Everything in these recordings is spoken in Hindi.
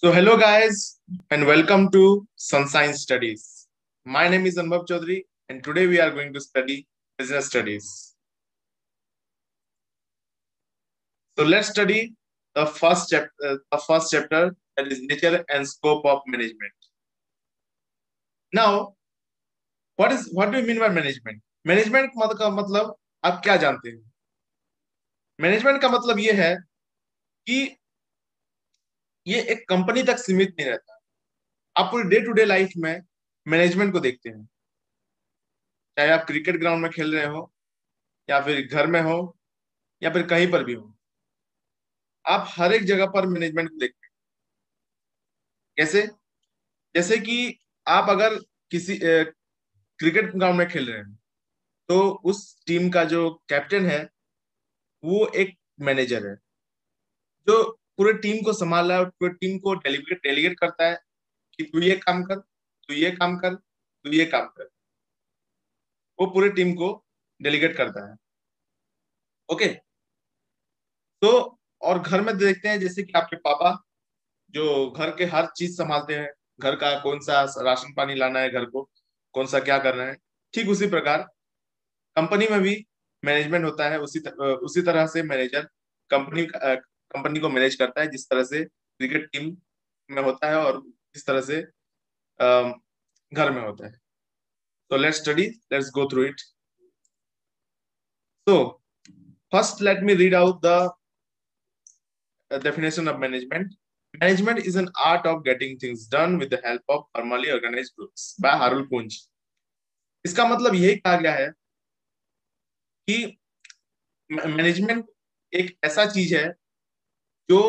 So hello guys and welcome to Sunshine Studies. My name is Anubhav Chaudhary and today we are going to study business studies. So let's study the first chapter, that is nature and scope of management. Now, what do you mean by management? Management का मतलब आप क्या जानते हैं? मैनेजमेंट का मतलब ये है कि ये एक कंपनी तक सीमित नहीं रहता। आप पूरी डे टू डे लाइफ में मैनेजमेंट को देखते हैं, चाहे आप क्रिकेट ग्राउंड में खेल रहे हो या फिर घर में हो या फिर कहीं पर भी हो, आप हर एक जगह पर मैनेजमेंट को देखते हैं। कैसे? जैसे कि आप अगर किसी क्रिकेट ग्राउंड में खेल रहे हैं तो उस टीम का जो कैप्टन है वो एक मैनेजर है जो पूरे टीम को संभाल रहा है और पूरे टीम को डेलीगेट करता है कि तू ये काम कर, तू ये काम कर, तू ये काम कर। वो पूरे टीम को डेलीगेट करता है। ओके। तो और घर में देखते हैं जैसे कि आपके पापा जो घर के हर चीज संभालते हैं, घर का कौन सा राशन पानी लाना है, घर को कौन सा क्या करना है, ठीक उसी प्रकार कंपनी में भी मैनेजमेंट होता है। उसी तरह से मैनेजर कंपनी को मैनेज करता है जिस तरह से क्रिकेट टीम में होता है और जिस तरह से अ, घर में होता है। तो let's go through it. So first let me read out the definition of management. Management is an art of getting things done with the help of formally organized groups by Harul Kunj. इसका मतलब यही कहा गया है कि मैनेजमेंट एक ऐसा चीज है जो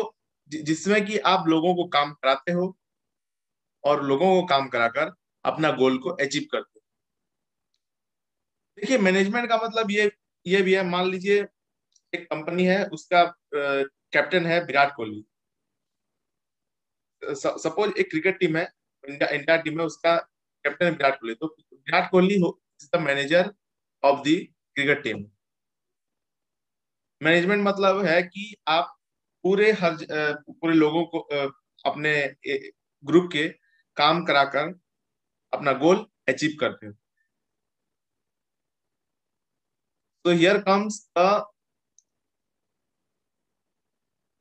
जिसमें कि आप लोगों को काम कराते हो और लोगों को काम कराकर अपना गोल को अचीव करते हो। देखिए, मैनेजमेंट का मतलब ये भी है। मान लीजिए एक कंपनी है, उसका कैप्टन है विराट कोहली। सपोज एक क्रिकेट टीम है, इंडिया टीम है, उसका कैप्टन है विराट कोहली। तो Virat Kohli is the manager of the cricket team. Management मतलब है कि आप पूरे लोगों को अपने ग्रुप के काम कराकर अपना गोल अचीव करते हो। तो here comes the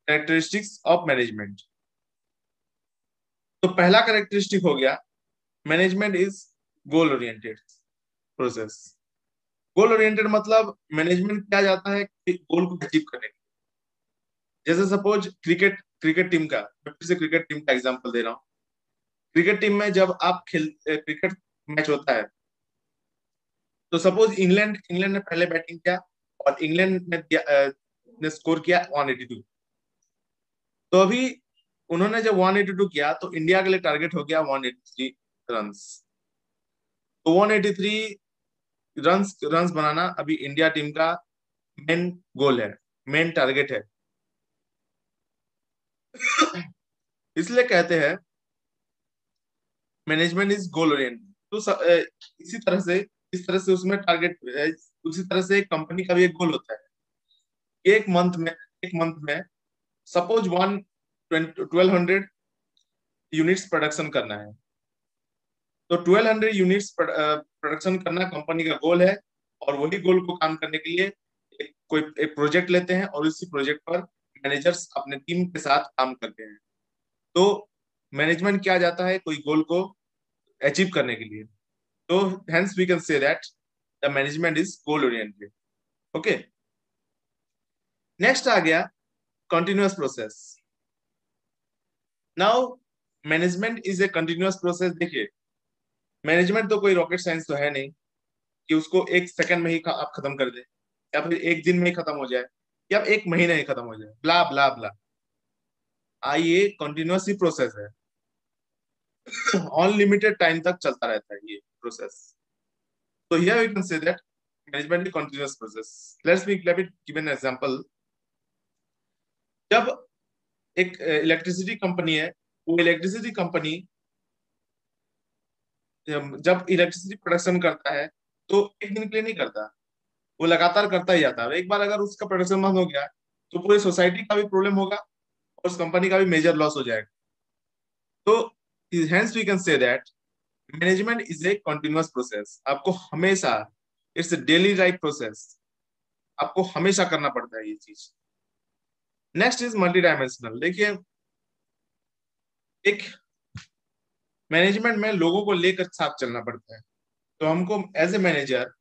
characteristics of management. तो पहला कैरेक्टरिस्टिक हो गया, management is goal oriented process. Goal oriented मतलब मैनेजमेंट किया जाता है गोल को अचीव करने के लिए। जैसे सपोज क्रिकेट टीम का, मैं फिर से क्रिकेट टीम का एग्जांपल दे रहा हूँ। क्रिकेट टीम में जब आप क्रिकेट मैच होता है तो सपोज इंग्लैंड ने पहले बैटिंग किया और इंग्लैंड ने स्कोर किया 182। तो अभी उन्होंने जब 182 किया तो इंडिया के लिए टारगेट हो गया 183 रन्स। तो 183 रन्स बनाना अभी इंडिया टीम का मेन गोल है, मेन टारगेट है। इसलिए कहते हैं मैनेजमेंट इज गोल ओरिएंटेड। तो इस तरह से उसमें टारगेट, उसी तरह से कंपनी का भी एक गोल होता है। एक मंथ में सपोज 1200 यूनिट्स प्रोडक्शन करना है। तो 1200 यूनिट्स प्रोडक्शन करना कंपनी का गोल है और वही गोल को काम करने के लिए एक प्रोजेक्ट लेते हैं और उसी प्रोजेक्ट पर मैनेजर्स अपने टीम के साथ काम करते हैं। तो मैनेजमेंट किया जाता है कोई गोल को अचीव करने के लिए। तो hence we can say that the management is goal oriented. Okay. Next आ गया continuous process. Now management is a continuous process. देखिए, मैनेजमेंट तो कोई रॉकेट साइंस तो है नहीं कि उसको एक सेकंड में ही आप खत्म कर दे या फिर एक दिन में ही खत्म हो जाए या एक महीने ही खत्म हो जाए, ब्ला ब्ला ब्ला। ये कंटिन्यूअस ही प्रोसेस है। अनलिमिटेड टाइम तक चलता रहता है ये प्रोसेस। तो here we can say that management is continuous process. Let me give an example. जब एक इलेक्ट्रिसिटी कंपनी है, वो इलेक्ट्रिसिटी कंपनी जब इलेक्ट्रिसिटी प्रोडक्शन करता है तो एक दिन के लिए नहीं करता, वो लगातार करता ही जाता है। एक बार अगर उसका प्रोडक्शन बंद हो गया तो पूरी सोसाइटी का भी प्रॉब्लम होगा और उस कंपनी का भी मेजर लॉस हो जाएगा। तो hence we can say that management is a continuous process. आपको हमेशा, इट्स डेली लाइफ प्रोसेस, आपको हमेशा करना पड़ता है ये चीज। Next is multi dimensional. देखिए, एक मैनेजमेंट में लोगों को लेकर साथ चलना पड़ता है। तो हमको एज ए मैनेजर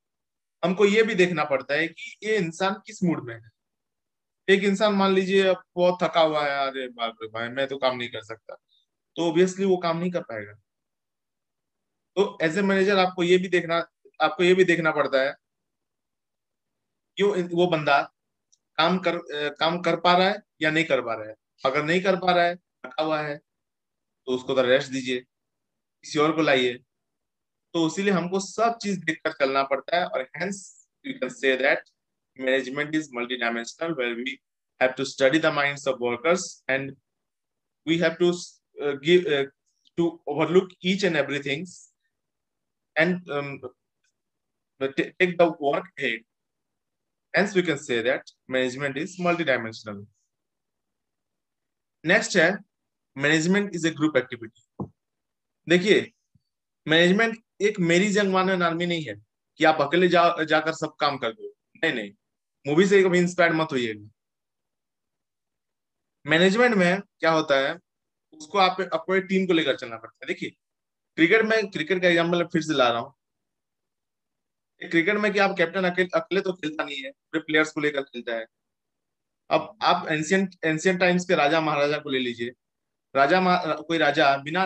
हमको ये भी देखना पड़ता है कि ये इंसान किस मूड में है। एक इंसान मान लीजिए अब बहुत थका हुआ है, अरे बाप रे भाई मैं तो काम नहीं कर सकता, तो ऑब्वियसली वो काम नहीं कर पाएगा। तो एज ए मैनेजर आपको ये भी देखना पड़ता है कि वो बंदा काम कर पा रहा है या नहीं कर पा रहा है। अगर नहीं कर पा रहा है, थका हुआ है, तो उसको तो रेस्ट दीजिए, किसी और को लाइए। तो इसीलिए हमको सब चीज देखकर चलना पड़ता है, और hence you can say that management is multidimensional, where we have to study the minds of workers and we have to give to overlook each and everything and take the work ahead. Hence, we can say that management is multidimensional. Next है, management is A group activity. देखिए, मैनेजमेंट एक मेरी जंग वन आर्मी नहीं है कि आप अकेले जाकर सब काम कर दो। नहीं नहीं, मूवी से कभी इंस्पायर्ड मत होइएगा। मैनेजमेंट में क्या होता है, उसको आप अपने टीम को लेकर चलना पड़ता है। देखिए, क्रिकेट का एग्जाम्पल फिर से ला रहा हूँ। क्रिकेट में क्या आप कैप्टन अकेले अकेले तो खेलता नहीं है, पूरे प्लेयर्स को लेकर खेलता है। अब आप एंशियंट एंशियंट टाइम्स के राजा महाराजा को ले लीजिए। कोई राजा बिना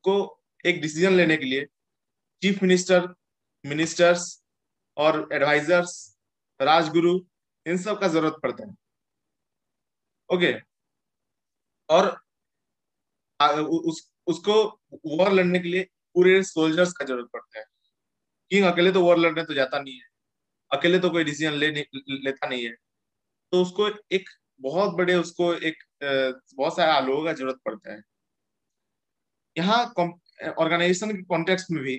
को एक डिसीजन लेने के लिए चीफ मिनिस्टर, मिनिस्टर्स और एडवाइजर्स, राजगुरु, इन सब का जरूरत पड़ता है। ओके, और उसको वॉर लड़ने के लिए पूरे सोल्जर्स का जरूरत पड़ता है। किंग अकेले तो वॉर लड़ने तो जाता नहीं है, अकेले तो कोई डिसीजन लेता नहीं है। तो उसको एक बहुत बड़े उसको एक बहुत सारे लोगों का जरूरत पड़ता है। यहाँ ऑर्गेनाइजेशन के कॉन्टेक्स्ट में भी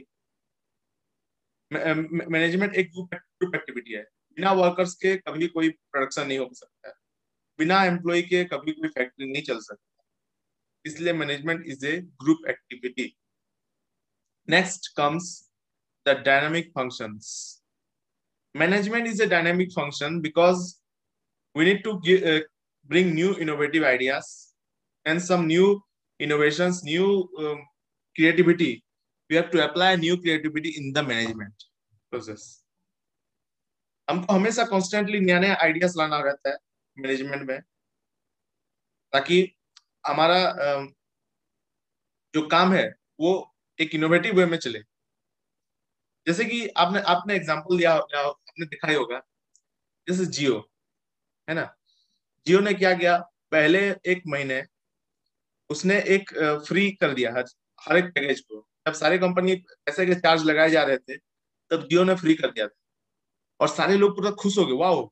मैनेजमेंट एक ग्रुप एक्टिविटी है। बिना वर्कर्स के कभी कोई प्रोडक्शन नहीं हो सकता है, बिना एम्प्लॉय के कभी कोई फैक्ट्री नहीं चल सकता। इसलिए management is A group activity. Next comes the dynamic functions. Management is a dynamic function because we need to bring new innovative ideas and some new innovations, new creativity. We have to apply new creativity in the management process. हमको हमेशा कॉन्स्टेंटली नया नया आइडियाज लाना रहता है मैनेजमेंट में, ताकि हमारा जो काम है वो एक इनोवेटिव वे में चले। जैसे कि आपने आपने एग्जांपल दिया, आपने देखा ही होगा, जैसे जियो है ना। जियो ने क्या किया, पहले एक महीने उसने एक फ्री कर दिया हर एक पैकेज को। जब सारे कंपनी पैसे के चार्ज लगाए जा रहे थे, तब जियो ने फ्री कर दिया था, और सारे लोग पूरा खुश हो गए, वाह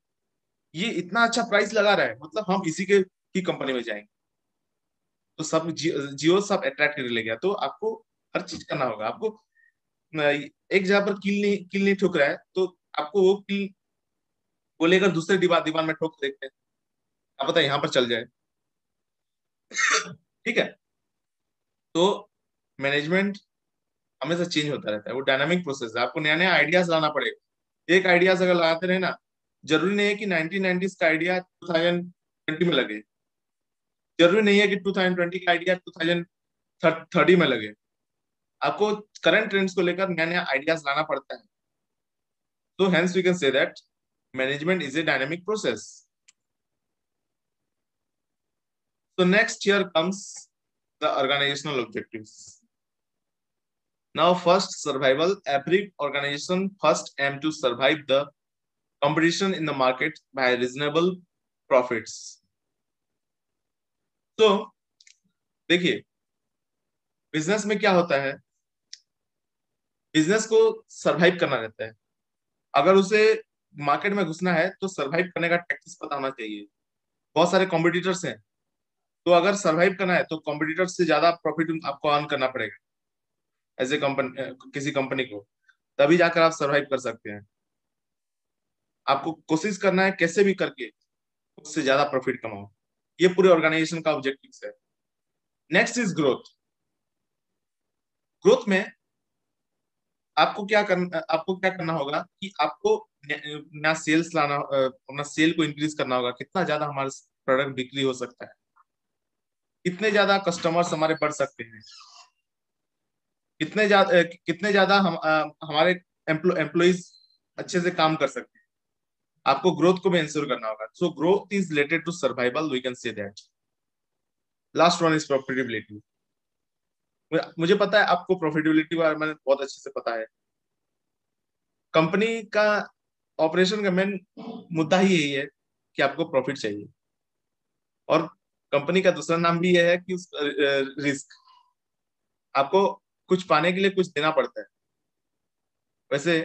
ये इतना अच्छा प्राइस लगा रहा है, मतलब हम इसी के ही कंपनी में जाएंगे। तो सब जियो सब अट्रैक्ट करने लग गया। तो आपको हर चीज करना होगा। आपको एक जगह पर कील नहीं ठोक रहा है, तो आपको वो कील को लेकर दूसरे दीवार दीवार में ठोक देखते हैं, आप पता यहाँ पर चल जाए। ठीक है। तो मैनेजमेंट हमेशा चेंज होता रहता है, वो डायनामिक प्रोसेस है। आपको नया नया आइडियाज लाना पड़ेगा। एक आइडियाज अगर लगाते रहे ना, जरूरी नहीं है कि 1990s का आइडिया 2020 में लगे, जरूरी नहीं है कि 2020 का आइडिया 2030 में लगे। आपको करंट ट्रेंड्स को लेकर नया नया आइडियाज लाना पड़ता है। तो hence we can say that management is a dynamic process. So next here comes the organizational objectives. Now first, survival. Every organization first aim to survive the competition in the market by reasonable profits. तो देखिए, बिजनेस में क्या होता है, बिजनेस को सरवाइव करना रहता है। अगर उसे मार्केट में घुसना है तो सरवाइव करने का टैक्टिक्स पता होना चाहिए। बहुत सारे कॉम्पिटिटर्स हैं, तो अगर सरवाइव करना है तो कॉम्पिटिटर से ज्यादा प्रॉफिट आपको अर्न करना पड़ेगा एज ए कंपनी, किसी कंपनी को, तभी जाकर आप सरवाइव कर सकते हैं। आपको कोशिश करना है कैसे भी करके उससे ज्यादा प्रॉफिट कमाओ। ये पूरे ऑर्गेनाइजेशन का ऑब्जेक्टिव है। Next is growth. ग्रोथ में आपको क्या करना होगा कि आपको ना सेल्स लाना, अपना सेल को इंक्रीज करना होगा, कितना ज्यादा हमारा प्रोडक्ट बिक्री हो सकता है, कितने ज्यादा कस्टमर्स हमारे बढ़ सकते हैं, कितने ज्यादा हमारे एम्प्लॉइज अच्छे से काम कर सकते हैं। आपको ग्रोथ को भी इंश्योर करना होगा। So growth is related to survival, we can say that. Last one is profitability. मुझे पता है आपको प्रॉफिटेबिलिटी के बारे में बहुत अच्छे से पता है। कंपनी का ऑपरेशन का मेन मुद्दा ही यही है कि आपको प्रॉफिट चाहिए, और कंपनी का दूसरा नाम भी यह है कि रिस्क। आपको कुछ पाने के लिए कुछ देना पड़ता है। वैसे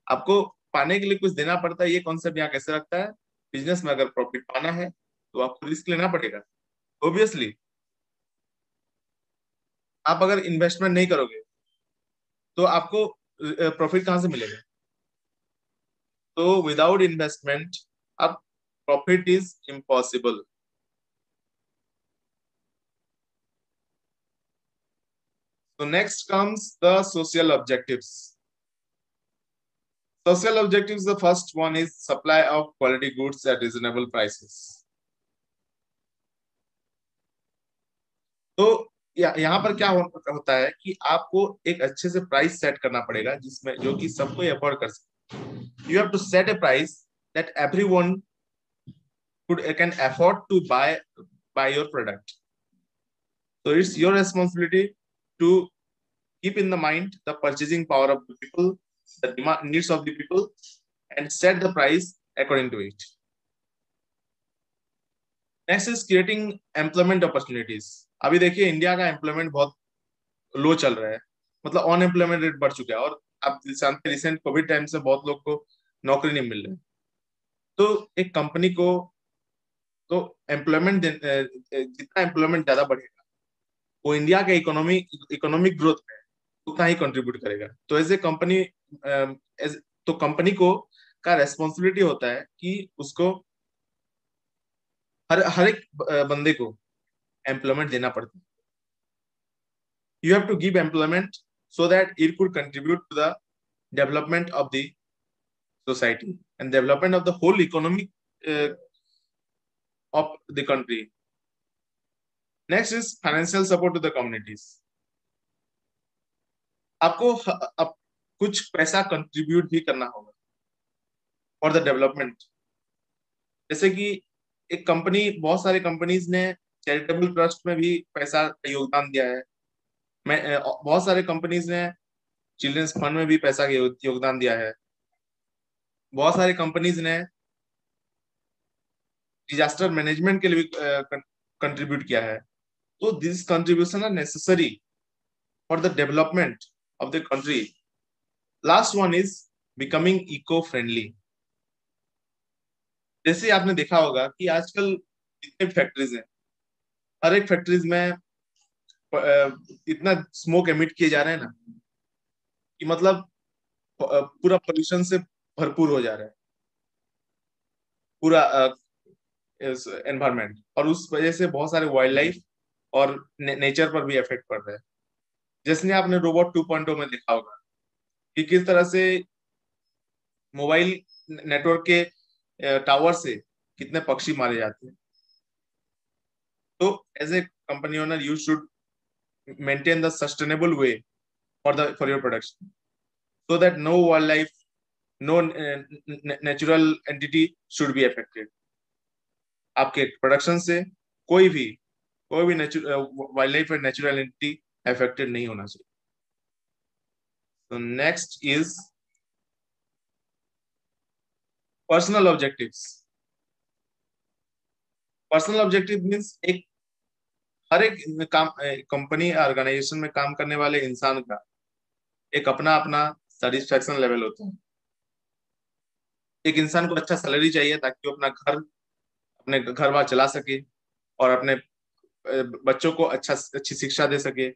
आपको पाने के लिए कुछ देना पड़ता है, ये कॉन्सेप्ट यहाँ कैसे रखता है? बिजनेस में अगर प्रॉफिट पाना है तो आपको रिस्क लेना पड़ेगा। ऑब्वियसली आप अगर इन्वेस्टमेंट नहीं करोगे तो आपको प्रॉफिट कहाँ से मिलेगा? तो विदाउट इन्वेस्टमेंट अब profit is impossible. So next comes the social objectives. Social objectives, the first one is supply of quality goods at reasonable prices. तो यहाँ पर क्या होता है कि आपको एक अच्छे से प्राइस सेट करना पड़ेगा जिसमें जो कि सबको अफोर्ड कर सके। You have to set a price that everyone could can afford to buy your product. So it's your responsibility to keep in the mind the purchasing power of the people, the needs of the people, and set the price according to it. Next is creating employment opportunities. अभी देखिए इंडिया का एम्प्लॉयमेंट बहुत लो चल रहा है, मतलब अनएम्प्लॉयमेंट रेट बढ़ चुका है, और आप जानते हैं रिसेंट कोविड टाइम से बहुत लोग को नौकरी नहीं मिल रही। तो एक कंपनी को तो एम्प्लॉयमेंट जितना एम्प्लॉयमेंट ज्यादा बढ़ेगा वो इंडिया के इकोनॉमिक ग्रोथ में उतना ही कंट्रीब्यूट करेगा। तो एज ए कंपनी, तो कंपनी को का रेस्पॉन्सिबिलिटी होता है कि उसको हर एक बंदे को एम्प्लॉयमेंट देना पड़ता है। You have to give employment so that it could contribute to the development of the society and development of the whole economy uh, of the country. Next is financial support to the communities. आपको अब कुछ पैसा कंट्रीब्यूट भी करना होगा फॉर द डेवलपमेंट। जैसे कि एक कंपनी, बहुत सारी कंपनीज ने चैरिटेबल ट्रस्ट में भी पैसा का योगदान दिया है। मैं बहुत सारे कंपनीज ने चिल्ड्रंस फंड में भी पैसा का योगदान दिया है। बहुत सारी कंपनीज ने डिजास्टर मैनेजमेंट के लिए भी कंट्रीब्यूट किया है। तो this contribution are necessary for the development of the country. Last one is becoming eco friendly. जैसे आपने देखा होगा कि आजकल जितने फैक्ट्रीज हैं, हर एक फैक्ट्रीज में इतना स्मोक एमिट किए जा रहे हैं ना कि मतलब पूरा पोल्यूशन से भरपूर हो जा रहा है पूरा एनवायरमेंट, और उस वजह से बहुत सारे वाइल्ड लाइफ और नेचर पर भी इफेक्ट पड़ रहा है। जैसे आपने रोबोट 2.0 में देखा होगा कि किस तरह से मोबाइल नेटवर्क के टावर से कितने पक्षी मारे जाते हैं। तो as a company owner you should maintain the sustainable way for your production so that no wildlife, no natural entity should be affected। आपके प्रोडक्शन से कोई भी वाइल्ड लाइफ और नेचुरल एंटिटी अफेक्टेड नहीं होना चाहिए। तो next is personal objectives. Personal objective means एक हर एक काम, कंपनी ऑर्गेनाइजेशन में काम करने वाले इंसान का एक अपना अपना सेटिस्फेक्शन लेवल होता है। एक इंसान को अच्छा सैलरी चाहिए ताकि वो अपने घर बार चला सके, और अपने बच्चों को अच्छी शिक्षा दे सके,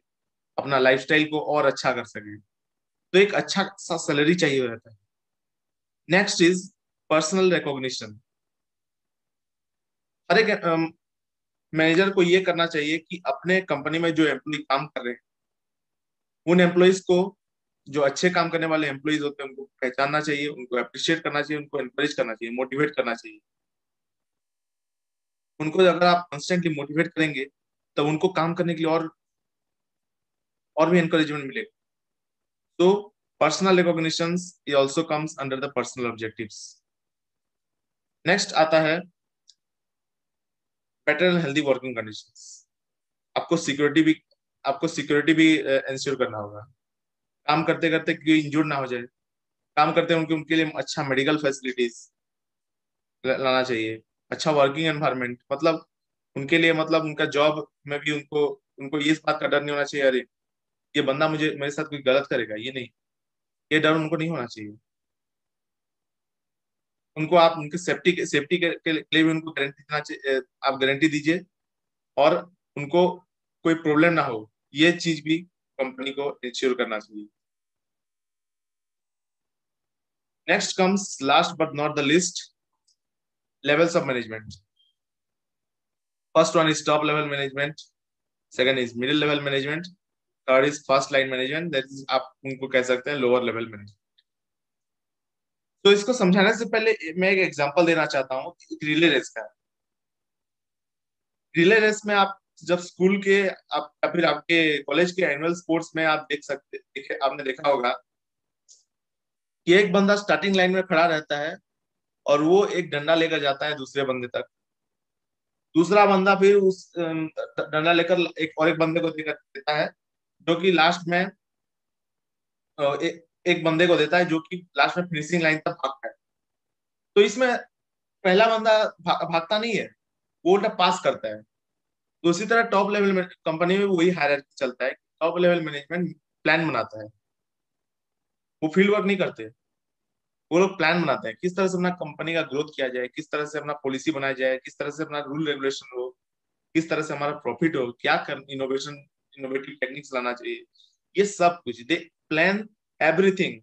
अपना लाइफस्टाइल को और अच्छा कर सके। तो एक अच्छा सा सैलरी चाहिए रहता है। Next is personal recognition. हर एक मैनेजर को ये करना चाहिए कि अपने कंपनी में जो एम्प्लॉय काम कर रहे हैं उन एम्प्लॉइज को, जो अच्छे काम करने वाले एम्प्लॉइज होते हैं, उनको पहचानना चाहिए, उनको अप्रिशिएट करना चाहिए, उनको एनकरेज करना चाहिए, मोटिवेट करना चाहिए। उनको अगर आप कंस्टेंटली मोटिवेट करेंगे तब उनको काम करने के लिए और भी एनकरेजमेंट मिलेगा। तो personal recognition also comes under the personal objectives. Next आता है better and healthy working conditions. आपको सिक्योरिटी भी आपको सिक्योरिटी भी इंश्योर करना होगा। काम करते करते कोई इंजूर्ड ना हो जाए। काम करते हैं उनके लिए अच्छा मेडिकल फैसिलिटीज लाना चाहिए। अच्छा वर्किंग एनवायरनमेंट, मतलब उनके लिए, मतलब उनका जॉब में भी उनको उनको इस बात का डर नहीं होना चाहिए, अरे ये बंदा मुझे मेरे साथ कोई गलत करेगा, ये नहीं, ये डर उनको नहीं होना चाहिए। उनको आप उनके सेफ्टी के लिए भी उनको गारंटी देना चाहिए, आप गारंटी दीजिए, और उनको कोई प्रॉब्लम ना हो, ये चीज भी कंपनी को इंश्योर करना चाहिए। Next comes last but not the list, levels of management. First one is top level management, second is middle level management, third is first line management, that is आप उनको कह सकते हैं लोअर लेवल मैनेजमेंट। तो इसको समझाने से पहले मैं एक एग्जांपल देना चाहता हूँ रिले रेस का। रिले रेस में आप जब स्कूल के आप या फिर आपके कॉलेज के एनुअल स्पोर्ट्स में आप आपने देखा होगा कि एक बंदा स्टार्टिंग लाइन में खड़ा रहता है और वो एक डंडा लेकर जाता है दूसरे बंदे तक। दूसरा बंदा फिर उस डंडा लेकर एक बंदे को देकर देता है, जो कि लास्ट में एक बंदे को देता है, जो कि लास्ट में फिनिशिंग लाइन तक भागता है। तो इसमें पहला बंदा भागता नहीं है, वो उल्टा पास करता है। तो उसी तरह टॉप लेवल में कंपनी में वही हायरार्की चलता है। टॉप लेवल मैनेजमेंट प्लान बनाता है, वो फील्ड वर्क नहीं करते। वो लोग प्लान बनाते हैं किस तरह से अपना कंपनी का ग्रोथ किया जाए, किस तरह से अपना पॉलिसी बनाया जाए, किस तरह से अपना रूल रेगुलेशन हो, किस तरह से हमारा प्रॉफिट हो, क्या कर इनोवेटिव टेक्निक्स लाना चाहिए, ये सब कुछ they plan everything.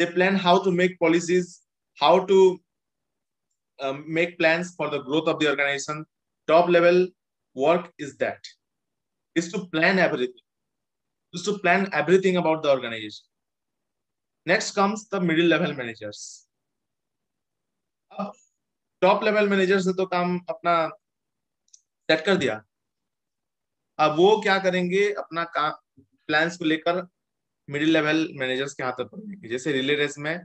They plan how to make policies, how to make plans for the growth of the organization. Top level work is to plan everything, is to plan everything about the organization. Next comes the middle level managers. अब टॉप लेवल मैनेजर से तो काम अपना सेट कर दिया, अब वो क्या करेंगे, अपना काम प्लान्स को लेकर मिडिल लेवल मैनेजर्स के हाथ में पकड़ेंगे। जैसे रिले रेस में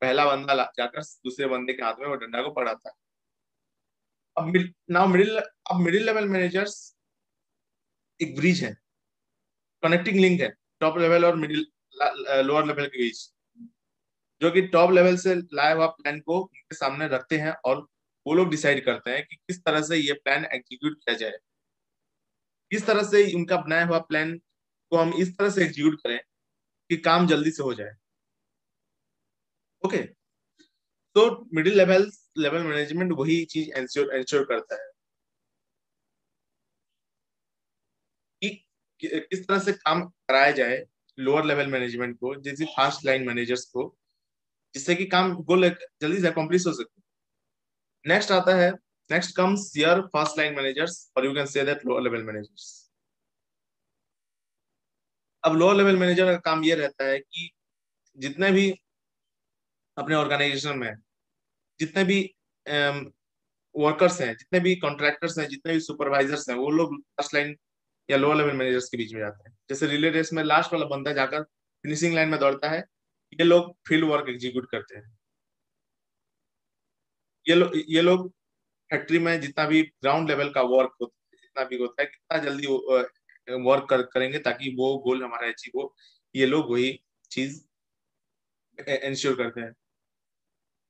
पहला बंदा जाकर दूसरे बंदे के हाथ में वो डंडा को पकड़ाता है। अब नाउ मिडिल लेवल मैनेजर्स एक ब्रिज है, कनेक्टिंग लिंक है टॉप लेवल और मिडिल लोअर लेवल के बीच, जो कि टॉप लेवल से लाया हुआ प्लान को उनके सामने रखते हैं और वो लोग डिसाइड करते हैं कि किस तरह से ये प्लान एग्जीक्यूट किया जाए, किस तरह से उनका बनाया हुआ प्लान को हम इस तरह से एग्जीक्यूट करें कि काम जल्दी से हो जाए। ओके, तो मिडिल लेवल लेवल मैनेजमेंट वही चीज इंश्योर करता है कि किस तरह से काम कराया जाए लोअर लेवल मैनेजमेंट को, जैसे फास्ट लाइन मैनेजर्स को, जिससे कि काम गोल जल्दी से अकम्प्लिश हो सके। नेक्स्ट आता है, next comes your first line managers, और you can say that lower level managers. अब लोअर लेवल मैनेजर का काम ये रहता है कि जितने भी अपने ऑर्गेनाइजेशन में जितने भी वर्कर्स हैं, जितने भी कॉन्ट्रैक्टर्स हैं, जितने भी सुपरवाइजर्स हैं, वो लोग फर्स्ट लाइन या लोअर लेवल मैनेजर्स के बीच में जाते हैं। जैसे रिले रेस में लास्ट वाला बंदा जाकर फिनिशिंग लाइन में दौड़ता है, ये लोग फील्ड वर्क एग्जीक्यूट करते हैं। ये लोग फैक्ट्री में जितना भी ग्राउंड लेवल का वर्क होता है, जितना भी होता है, कितना जल्दी वर्क करेंगे ताकि वो गोल हमारा अचीव हो, ये लोग वही चीज इंश्योर करते हैं।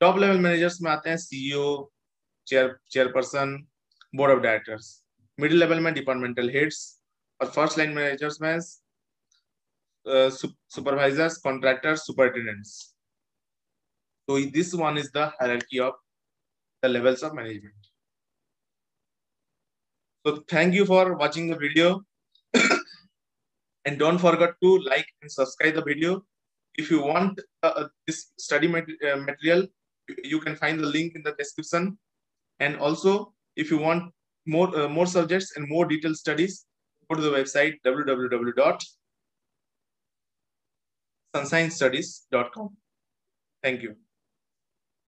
टॉप लेवल मैनेजर्स में आते हैं CEO, chairperson, board of directors. Middle level में डिपार्टमेंटल हेड्स, और फर्स्ट लाइन मैनेजर्स में supervisors, contractors, superintendents. So this one is the hierarchy of the levels of management. So thank you for watching the video and don't forget to like and subscribe the video. If you want this study material, you can find the link in the description. And also, if you want more subjects and more detailed studies, go to the website www sunshinestudies.com. Thank you.